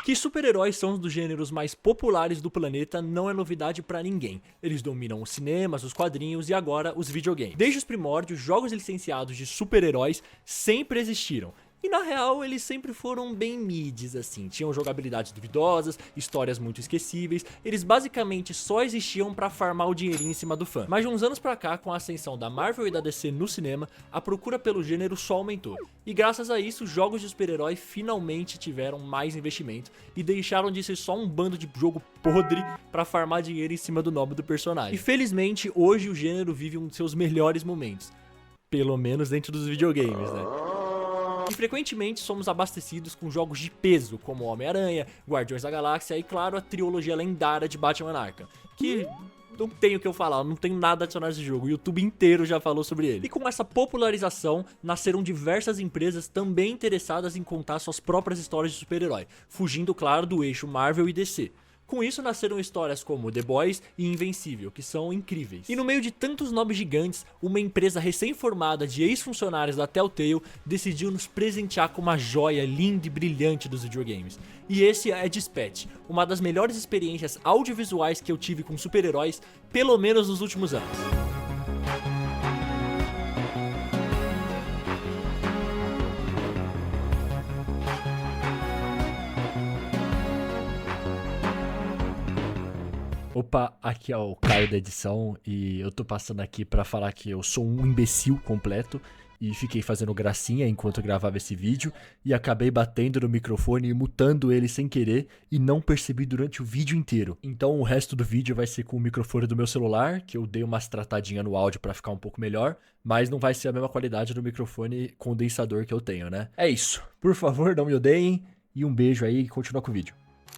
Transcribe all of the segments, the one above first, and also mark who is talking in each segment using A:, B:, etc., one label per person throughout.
A: Que super-heróis são um dos gêneros mais populares do planeta não é novidade pra ninguém. Eles dominam os cinemas, os quadrinhos e agora os videogames. Desde os primórdios, jogos licenciados de super-heróis sempre existiram. E na real, eles sempre foram bem mids, assim. Tinham jogabilidades duvidosas, histórias muito esquecíveis. Eles basicamente só existiam pra farmar o dinheirinho em cima do fã. Mas de uns anos pra cá, com a ascensão da Marvel e da DC no cinema, a procura pelo gênero só aumentou. E graças a isso, jogos de super-herói finalmente tiveram mais investimento e deixaram de ser só um bando de jogo podre pra farmar dinheiro em cima do nome do personagem. E felizmente, hoje o gênero vive um de seus melhores momentos. Pelo menos dentro dos videogames, né? E frequentemente somos abastecidos com jogos de peso, como Homem-Aranha, Guardiões da Galáxia e, claro, a trilogia lendária de Batman Arkham, que não tenho o que eu falar, não tenho nada a adicionar nesse jogo, o YouTube inteiro já falou sobre ele. E com essa popularização, nasceram diversas empresas também interessadas em contar suas próprias histórias de super-herói, fugindo, claro, do eixo Marvel e DC. Com isso nasceram histórias como The Boys e Invencível, que são incríveis. E no meio de tantos nomes gigantes, uma empresa recém-formada de ex-funcionários da Telltale decidiu nos presentear com uma joia linda e brilhante dos videogames. E esse é Dispatch, uma das melhores experiências audiovisuais que eu tive com super-heróis, pelo menos nos últimos anos. Opa, aqui é o Caio da edição e eu tô passando aqui pra falar que eu sou um imbecil completo e fiquei fazendo gracinha enquanto eu gravava esse vídeo e acabei batendo no microfone e mutando ele sem querer e não percebi durante o vídeo inteiro. Então o resto do vídeo vai ser com o microfone do meu celular, que eu dei umas tratadinhas no áudio pra ficar um pouco melhor, mas não vai ser a mesma qualidade do microfone condensador que eu tenho, né? É isso. Por favor, não me odeiem e um beijo aí e continua com o vídeo.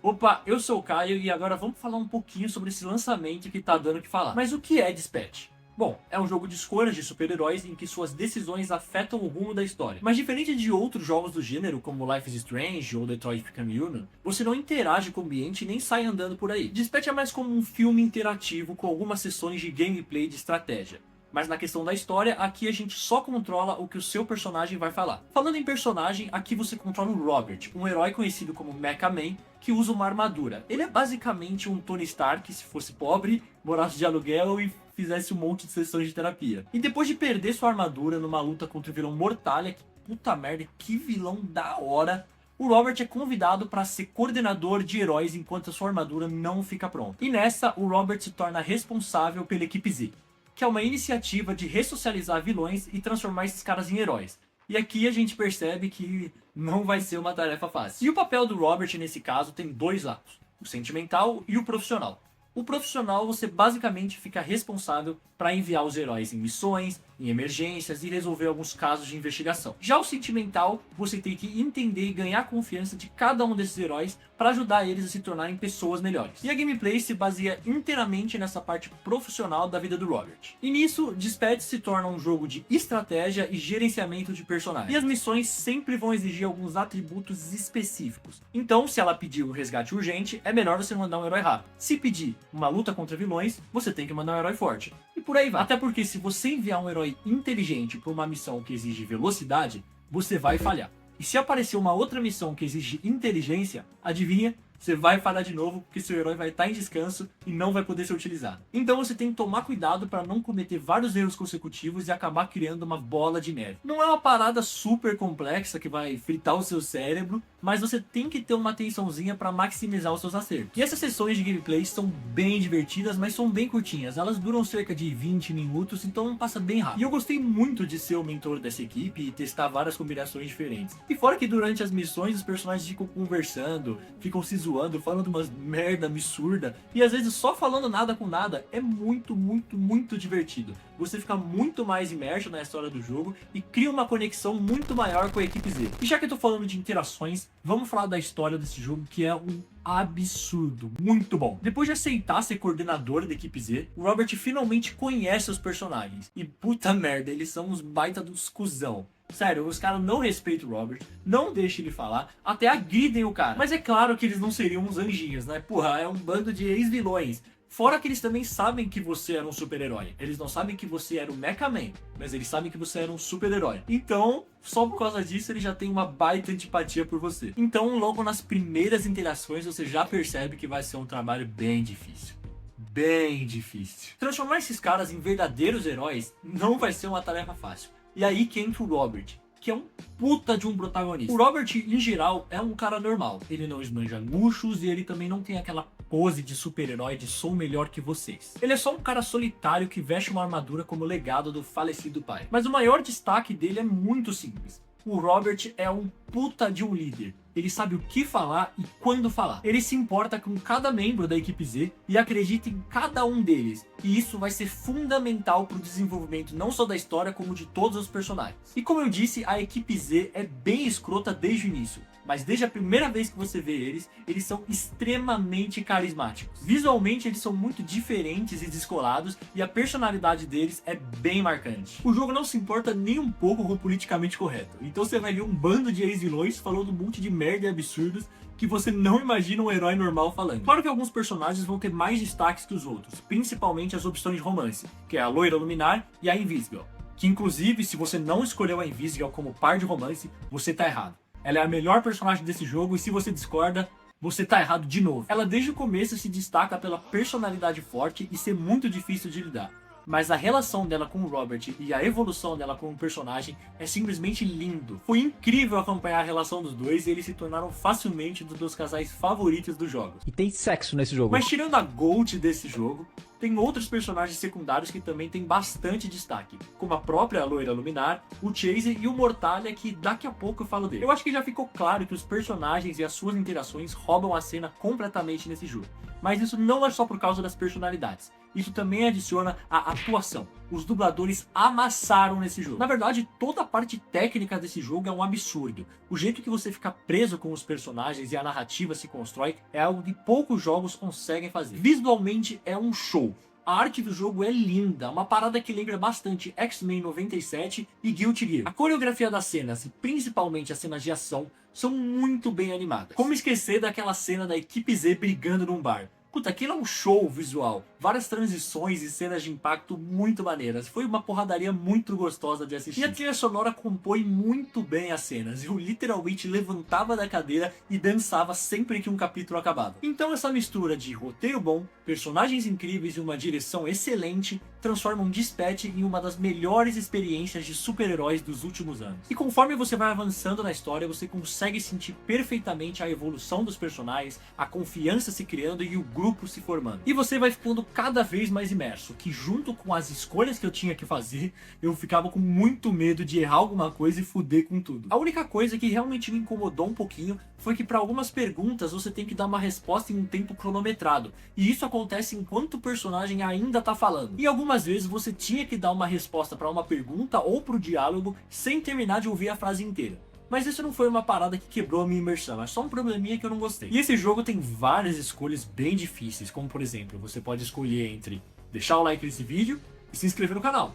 B: Opa, eu sou o Caio e agora vamos falar um pouquinho sobre esse lançamento que tá dando o que falar. Mas o que é Dispatch? Bom, é um jogo de escolhas de super-heróis em que suas decisões afetam o rumo da história. Mas diferente de outros jogos do gênero, como Life is Strange ou Detroit Become Human, você não interage com o ambiente e nem sai andando por aí. Dispatch é mais como um filme interativo com algumas sessões de gameplay de estratégia. Mas na questão da história, aqui a gente só controla o que o seu personagem vai falar. Falando em personagem, aqui você controla o Robert, um herói conhecido como Mecha Man, que usa uma armadura. Ele é basicamente um Tony Stark se fosse pobre, morasse de aluguel e fizesse um monte de sessões de terapia. E depois de perder sua armadura numa luta contra o vilão Mortalha, que puta merda, que vilão da hora, o Robert é convidado para ser coordenador de heróis enquanto a sua armadura não fica pronta. E nessa, o Robert se torna responsável pela equipe Z, que é uma iniciativa de ressocializar vilões e transformar esses caras em heróis. E aqui a gente percebe que não vai ser uma tarefa fácil. E o papel do Robert nesse caso tem dois lados, o sentimental e o profissional. O profissional, você basicamente fica responsável para enviar os heróis em missões, em emergências e resolver alguns casos de investigação. Já o sentimental, você tem que entender e ganhar a confiança de cada um desses heróis para ajudar eles a se tornarem pessoas melhores. E a gameplay se baseia inteiramente nessa parte profissional da vida do Robert. E nisso, Dispatch se torna um jogo de estratégia e gerenciamento de personagens. E as missões sempre vão exigir alguns atributos específicos. Então, se ela pedir um resgate urgente, é melhor você mandar um herói rápido. Se pedir uma luta contra vilões, você tem que mandar um herói forte. E por aí vai. Até porque se você enviar um herói inteligente para uma missão que exige velocidade, você vai falhar. E se aparecer uma outra missão que exige inteligência, adivinha? Você vai falhar de novo porque seu herói vai estar em descanso e não vai poder ser utilizado. Então você tem que tomar cuidado para não cometer vários erros consecutivos e acabar criando uma bola de neve. Não é uma parada super complexa que vai fritar o seu cérebro, mas você tem que ter uma atençãozinha para maximizar os seus acertos. E essas sessões de gameplay são bem divertidas, mas são bem curtinhas. Elas duram cerca de 20 minutos, então passa bem rápido. E eu gostei muito de ser o mentor dessa equipe e testar várias combinações diferentes. E fora que durante as missões os personagens ficam conversando, ficam se zoando, falando umas merda absurda e às vezes só falando nada com nada. É muito, muito, muito divertido. Você fica muito mais imerso na história do jogo e cria uma conexão muito maior com a equipe Z. E já que eu tô falando de interações, vamos falar da história desse jogo, que é um absurdo, muito bom. Depois de aceitar ser coordenador da equipe Z, o Robert finalmente conhece os personagens. E puta merda, eles são uns baita dos cuzão. Sério, os caras não respeitam o Robert, não deixam ele falar, até agridem o cara. Mas é claro que eles não seriam uns anjinhos, né? Porra, é um bando de ex-vilões. Fora que eles também sabem que você era um super-herói. Eles não sabem que você era o Mecha Man, mas eles sabem que você era um super-herói. Então, só por causa disso, ele já tem uma baita antipatia por você. Então, logo nas primeiras interações, você já percebe que vai ser um trabalho bem difícil. Bem difícil. Transformar esses caras em verdadeiros heróis não vai ser uma tarefa fácil. E aí que entra o Robert, que é um puta de um protagonista. O Robert, em geral, é um cara normal. Ele não esbanja luxos e ele também não tem aquela pose de super-herói de sou melhor que vocês. Ele é só um cara solitário que veste uma armadura como legado do falecido pai. Mas o maior destaque dele é muito simples. O Robert é um puta de um líder. Ele sabe o que falar e quando falar. Ele se importa com cada membro da equipe Z e acredita em cada um deles. E isso vai ser fundamental para o desenvolvimento não só da história, como de todos os personagens. E como eu disse, a equipe Z é bem escrota desde o início. Mas desde a primeira vez que você vê eles, eles são extremamente carismáticos. Visualmente eles são muito diferentes e descolados e a personalidade deles é bem marcante. O jogo não se importa nem um pouco com o politicamente correto. Então você vai ver um bando de ex-vilões falando um monte de merda e absurdos que você não imagina um herói normal falando. Claro que alguns personagens vão ter mais destaques que os outros, principalmente as opções de romance, que é a Loira Luminar e a Invisible. Que inclusive, se você não escolheu a Invisible como par de romance, você tá errado. Ela é a melhor personagem desse jogo e se você discorda, você tá errado de novo. Ela desde o começo se destaca pela personalidade forte e ser muito difícil de lidar. Mas a relação dela com o Robert e a evolução dela como personagem é simplesmente lindo. Foi incrível acompanhar a relação dos dois e eles se tornaram facilmente um dos casais favoritos dos jogos.
C: E tem sexo nesse jogo.
B: Mas tirando a GOAT desse jogo, tem outros personagens secundários que também têm bastante destaque, como a própria Loira Luminar, o Chase e o Mortalha, que daqui a pouco eu falo dele. Eu acho que já ficou claro que os personagens e as suas interações roubam a cena completamente nesse jogo. Mas isso não é só por causa das personalidades. Isso também adiciona a atuação. Os dubladores amassaram nesse jogo. Na verdade, toda a parte técnica desse jogo é um absurdo. O jeito que você fica preso com os personagens e a narrativa se constrói é algo que poucos jogos conseguem fazer. Visualmente é um show. A arte do jogo é linda, uma parada que lembra bastante X-Men 97 e Guilty Gear. A coreografia das cenas, e principalmente as cenas de ação, são muito bem animadas. Como esquecer daquela cena da equipe Z brigando num bar? Puta, aquilo é um show visual. Várias transições e cenas de impacto muito maneiras. Foi uma porradaria muito gostosa de assistir. E a trilha sonora compõe muito bem as cenas. Eu literalmente levantava da cadeira e dançava sempre que um capítulo acabava. Então essa mistura de roteiro bom, personagens incríveis e uma direção excelente transformam Dispatch em uma das melhores experiências de super-heróis dos últimos anos. E conforme você vai avançando na história, você consegue sentir perfeitamente a evolução dos personagens, a confiança se criando e o grupo se formando. E você vai ficando cada vez mais imerso, que junto com as escolhas que eu tinha que fazer, eu ficava com muito medo de errar alguma coisa e fuder com tudo. A única coisa que realmente me incomodou um pouquinho foi que para algumas perguntas você tem que dar uma resposta em um tempo cronometrado, e isso acontece enquanto o personagem ainda tá falando. E algumas vezes você tinha que dar uma resposta para uma pergunta ou pro diálogo sem terminar de ouvir a frase inteira. Mas isso não foi uma parada que quebrou a minha imersão, é só um probleminha que eu não gostei. E esse jogo tem várias escolhas bem difíceis, como por exemplo, você pode escolher entre deixar o like nesse vídeo e se inscrever no canal.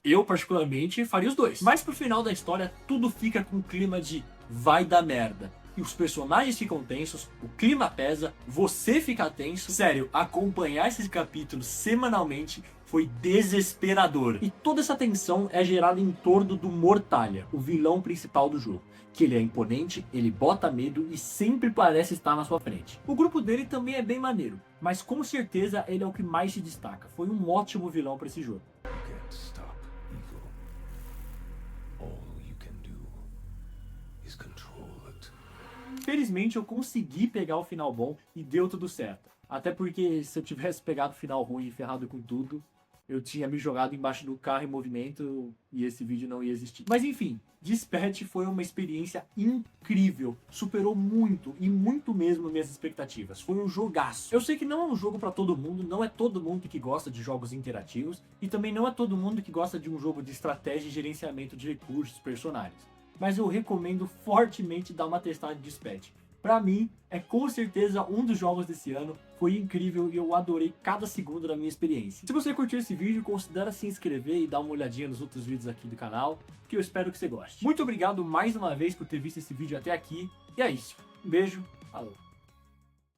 B: Eu particularmente faria os dois. Mas pro final da história tudo fica com um clima de vai dar merda. E os personagens ficam tensos, o clima pesa, você fica tenso. Sério, acompanhar esses capítulos semanalmente foi desesperador. E toda essa tensão é gerada em torno do Mortalha, o vilão principal do jogo. Que ele é imponente, ele bota medo e sempre parece estar na sua frente. O grupo dele também é bem maneiro, mas com certeza ele é o que mais se destaca. Foi um ótimo vilão para esse jogo. Felizmente eu consegui pegar o final bom e deu tudo certo. Até porque se eu tivesse pegado o final ruim e ferrado com tudo, eu tinha me jogado embaixo do carro em movimento e esse vídeo não ia existir. Mas enfim, Dispatch foi uma experiência incrível. Superou muito e muito mesmo minhas expectativas. Foi um jogaço. Eu sei que não é um jogo pra todo mundo, não é todo mundo que gosta de jogos interativos e também não é todo mundo que gosta de um jogo de estratégia e gerenciamento de recursos, personagens. Mas eu recomendo fortemente dar uma testada de Dispatch. Pra mim, é com certeza um dos jogos desse ano, foi incrível e eu adorei cada segundo da minha experiência. Se você curtiu esse vídeo, considere se inscrever e dar uma olhadinha nos outros vídeos aqui do canal, que eu espero que você goste. Muito obrigado mais uma vez por ter visto esse vídeo até aqui, e é isso. Um beijo, falou!